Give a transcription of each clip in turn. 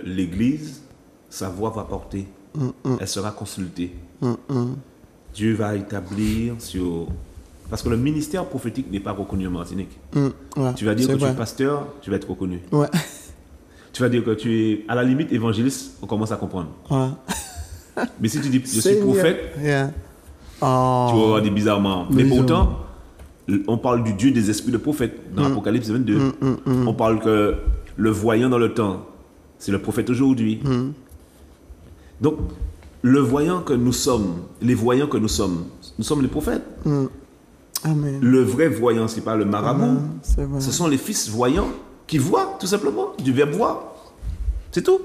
l'Église, sa voix va porter. Elle sera consultée. Dieu va établir sur... Parce que le ministère prophétique n'est pas reconnu en Martinique. Ouais, Tu vas dire que tu vrai. es pasteur, tu vas être reconnu. Ouais. Tu vas dire que tu es, à la limite, évangéliste, on commence à comprendre. Ouais. Mais si tu dis, je suis Seigneur. prophète, Yeah. tu vas avoir des bizarrements. Mais pourtant, on parle du Dieu des esprits de prophètes dans Apocalypse 22. On parle que le voyant dans le temps, c'est le prophète aujourd'hui. Donc, le voyant que nous sommes, les voyants que nous sommes les prophètes. Amen. Le vrai voyant, ce n'est pas le marabout. C'est vrai. Ce sont les fils voyants qui voient, tout simplement, du verbe voir. C'est tout.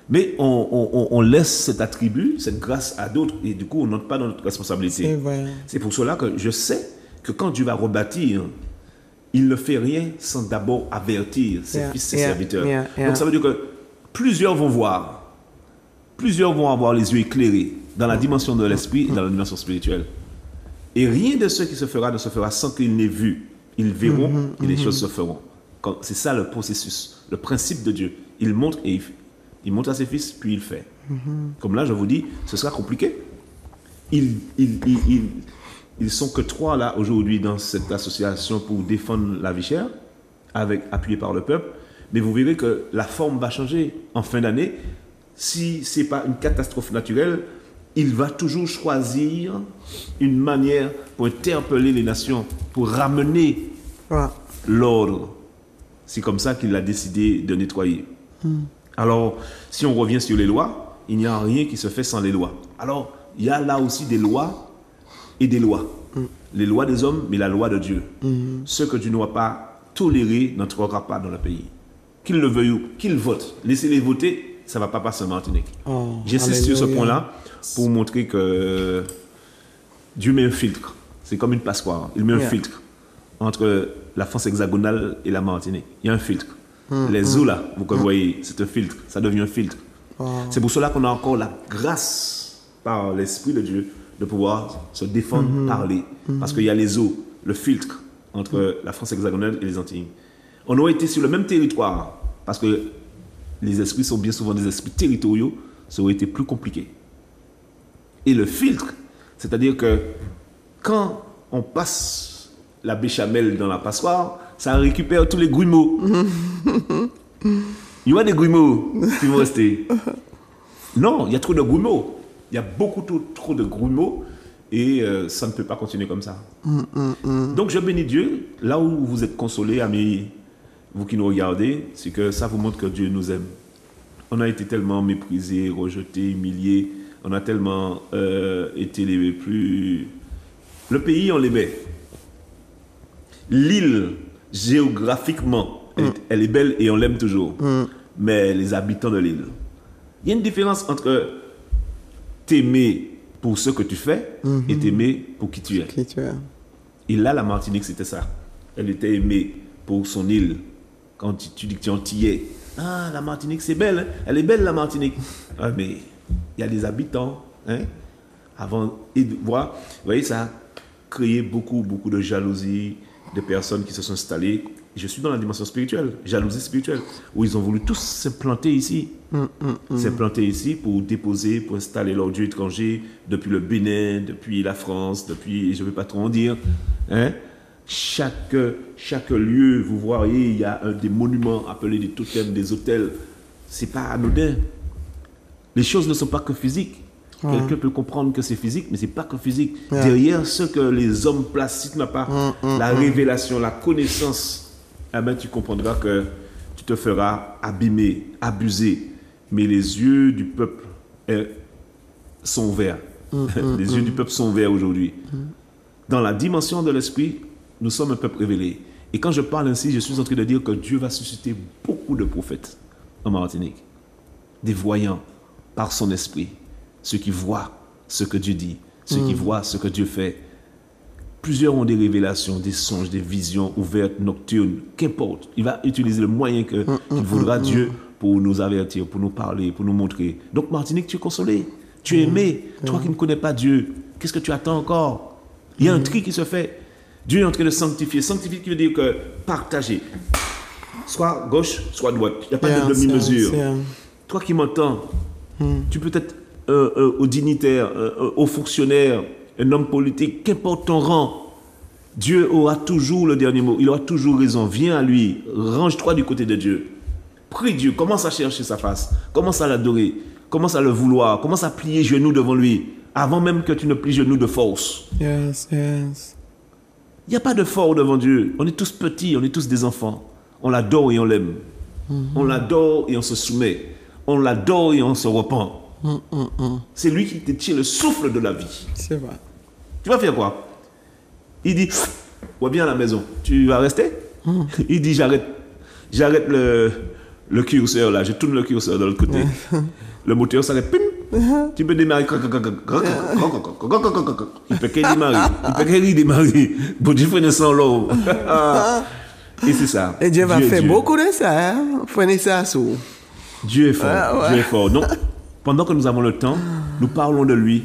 Mais on laisse cet attribut, cette grâce à d'autres, et du coup, on n'entre pas dans notre responsabilité. C'est vrai. C'est pour cela que je sais que quand Dieu va rebâtir, il ne fait rien sans d'abord avertir ses fils, ses serviteurs. Donc ça veut dire que plusieurs vont voir, plusieurs vont avoir les yeux éclairés dans la dimension de l'esprit et dans la dimension spirituelle. Et rien de ce qui se fera ne se fera sans qu'ils n'aient vu. Ils verront et les choses se feront. C'est ça le processus, le principe de Dieu. Il montre et il montre à ses fils, puis il fait. Comme là, je vous dis, ce sera compliqué. Ils sont que 3 là aujourd'hui dans cette association pour défendre la vie chère, appuyés par le peuple. Mais vous verrez que la forme va changer en fin d'année. Si ce n'est pas une catastrophe naturelle, il va toujours choisir une manière pour interpeller les nations, pour ramener l'ordre. C'est comme ça qu'il a décidé de nettoyer. Alors, si on revient sur les lois, il n'y a rien qui se fait sans les lois. Alors, il y a là aussi des lois et des lois. Les lois des hommes, mais la loi de Dieu. Ce que Dieu ne va pas tolérer n'entrera pas dans le pays. Qu'ils le veuillent ou qu'ils votent. Laissez-les voter, ça ne va pas passer en Martinique. J'insiste sur ce point-là pour montrer que Dieu met un filtre. C'est comme une passoire. Il met un filtre entre la France hexagonale et la Martinique. Il y a un filtre. Les eaux là, vous voyez, c'est un filtre. Ça devient un filtre. C'est pour cela qu'on a encore la grâce par l'Esprit de Dieu de pouvoir se défendre, parler. Parce qu'il y a les eaux, le filtre entre la France hexagonale et les Antilles. On aurait été sur le même territoire, parce que les esprits sont bien souvent des esprits territoriaux, ça aurait été plus compliqué. Et le filtre, c'est-à-dire que quand on passe la béchamel dans la passoire, ça récupère tous les grumeaux. Il y a des grumeaux qui vont rester. Non, il y a trop de grumeaux. Il y a beaucoup trop de grumeaux et ça ne peut pas continuer comme ça. Donc je bénis Dieu, là où vous êtes consolés, amis, vous qui nous regardez, c'est que ça vous montre que Dieu nous aime. On a été tellement méprisés, rejetés, humiliés, on a tellement été les plus... Le pays, on l'aimait. L'île, géographiquement, elle est belle et on l'aime toujours. Mais les habitants de l'île, il y a une différence entre t'aimer pour ce que tu fais et t'aimer pour qui tu es. Et là, la Martinique, c'était ça. Elle était aimée pour son île. Quand tu dis que tu es antillais, ah, la Martinique, c'est belle, hein? Elle est belle, la Martinique. Ah, mais il y a des habitants. Hein? Avant, et vous voyez, ça a créé beaucoup de jalousie, de personnes qui se sont installées. Je suis dans la dimension spirituelle, jalousie spirituelle, où ils ont voulu tous s'implanter ici. S'implanter ici pour déposer, pour installer leur Dieu étranger depuis le Bénin, depuis la France, depuis, je ne vais pas trop en dire. Hein? Chaque lieu, vous voyez, il y a des monuments appelés des totems, des hôtels. Ce n'est pas anodin. Les choses ne sont pas que physiques. Quelqu'un peut comprendre que c'est physique, mais ce n'est pas que physique. Derrière ce que les hommes placent, si tu n'as pas la révélation, la connaissance, eh ben, tu comprendras que tu te feras abîmer, abuser. Mais les yeux du peuple sont ouverts. Les yeux du peuple sont ouverts aujourd'hui. Dans la dimension de l'esprit, nous sommes un peuple révélé. Et quand je parle ainsi, je suis en train de dire que Dieu va susciter beaucoup de prophètes en Martinique. Des voyants par son esprit. Ceux qui voient ce que Dieu dit. Ceux qui voient ce que Dieu fait. Plusieurs ont des révélations, des songes, des visions ouvertes, nocturnes. Qu'importe. Il va utiliser le moyen qu'il voudra Dieu pour nous avertir, pour nous parler, pour nous montrer. Donc Martinique, tu es consolé. Tu es aimé. Toi qui ne connais pas Dieu, qu'est-ce que tu attends encore? Il y a un tri qui se fait. Dieu est en train de sanctifier. Sanctifier qui veut dire que partager. Soit gauche, soit droite. Il n'y a pas de demi-mesure. toi qui m'entends, tu peux être aux dignitaires, aux fonctionnaires, un homme politique, qu'importe ton rang, Dieu aura toujours le dernier mot, il aura toujours raison. Viens à lui, range-toi du côté de Dieu. Prie Dieu, commence à chercher sa face, commence à l'adorer, commence à le vouloir, commence à plier genoux devant lui, avant même que tu ne plies genoux de force. Yes, yes. Il n'y a pas de fort devant Dieu. On est tous petits, on est tous des enfants. On l'adore et on l'aime. On l'adore et on se soumet. On l'adore et on se repent. C'est lui qui te tire le souffle de la vie. C'est vrai. Tu vas faire quoi? Il dit, ouais, viens à la maison. Tu vas rester? Il dit, j'arrête le curseur là. Je tourne le curseur de l'autre côté. Le moteur s'arrête. Tu peux démarrer. Il peut qu'il démarre. Il peut qu'il démarre. Pour Dieu, frère, sans l'eau. Et c'est ça. Et Dieu va faire beaucoup de ça. Hein? Prenez ça sous. Dieu est fort. Dieu est fort. Donc, pendant que nous avons le temps, nous parlons de lui.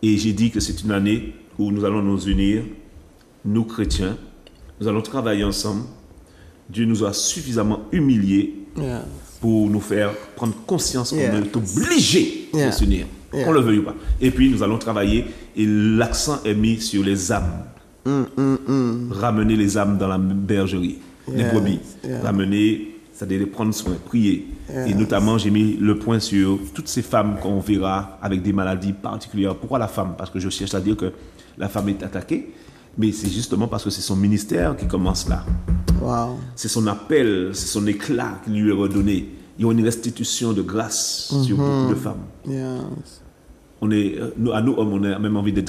Et j'ai dit que c'est une année où nous allons nous unir, nous chrétiens. Nous allons travailler ensemble. Dieu nous a suffisamment humiliés pour nous faire prendre conscience qu'on est obligé de s'unir, qu'on le veuille ou pas. Et puis nous allons travailler et l'accent est mis sur les âmes. Ramener les âmes dans la bergerie, les brebis. Ramener, c'est-à-dire prendre soin, prier. Et notamment, j'ai mis le point sur toutes ces femmes qu'on verra avec des maladies particulières. Pourquoi la femme? Parce que je cherche à dire que la femme est attaquée, mais c'est justement parce que c'est son ministère qui commence là. Wow. C'est son appel, c'est son éclat qui lui est redonné. Il y a une restitution de grâce sur beaucoup de femmes. Yes. À nous hommes, on a même envie d'être